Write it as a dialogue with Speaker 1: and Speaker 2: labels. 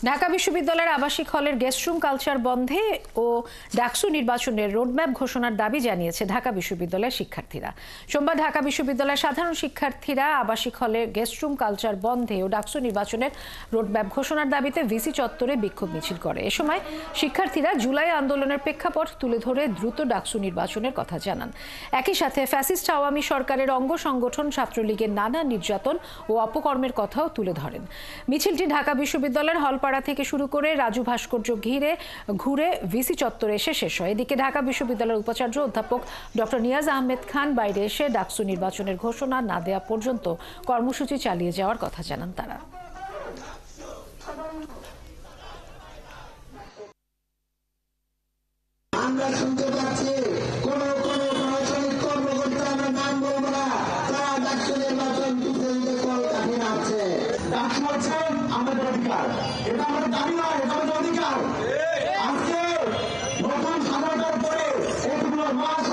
Speaker 1: ঢাকা বিশ্ববিদ্যালয়ের আবাসিক হলের গেস্টরুম কালচার বন্ধে ও ডাকসু নির্বাচনের রোডম্যাপ ঘোষণার দাবি জানিয়েছে ঢাকা বিশ্ববিদ্যালয়ের শিক্ষার্থীরা। সোমবার ঢাকা বিশ্ববিদ্যালয়ের সাধারণ শিক্ষার্থীরা আবাসিক হলের গেস্টরুম কালচার বন্ধে ও ডাকসু নির্বাচনের রোডম্যাপ ঘোষণার দাবিতে ভিসি চত্বরে বিক্ষোভ মিছিল করে। এ সময় শিক্ষার্থীরা জুলাই আন্দোলনের প্রেক্ষাপট তুলে ধরে দ্রুত ডাকসু নির্বাচনের কথা জানান। একই সাথে ফ্যাসিস্ট আওয়ামী সরকারের অঙ্গ সংগঠন ছাত্রলীগের নানা নির্যাতন ও অপকর্মের কথাও তুলে ধরেন। মিছিলটি ঢাকা বিশ্ববিদ্যালয়ের হলপাড়া থেকে শুরু করে রাজু ভাস্কর্য ঘুরে ভিসি চত্বরে এসে শেষ হয়। এদিকে ঢাকা বিশ্ববিদ্যালয়ের উপাচার্য অধ্যাপক ডক্টর নিয়াজ আহমেদ খান বাইরে এসে ডাকসু নির্বাচনের ঘোষণা না দেওয়া পর্যন্ত কর্মসূচি চালিয়ে যাওয়ার কথা জানান তারা।
Speaker 2: আমরা শুনতে পাচ্ছি কোন প্রশাসনিক কর্মকর্তার নাম বলবো না, তারা ডাকসু নির্বাচন পিছিয়ে কল কাঠিন আছে। ডাকসু হচ্ছে আমাদের অধিকার, এটা আমাদের দাবি নয়, এটা আমাদের অধিকার। আজকে নতুন স্বাধীনতার পরে এগুলো মাস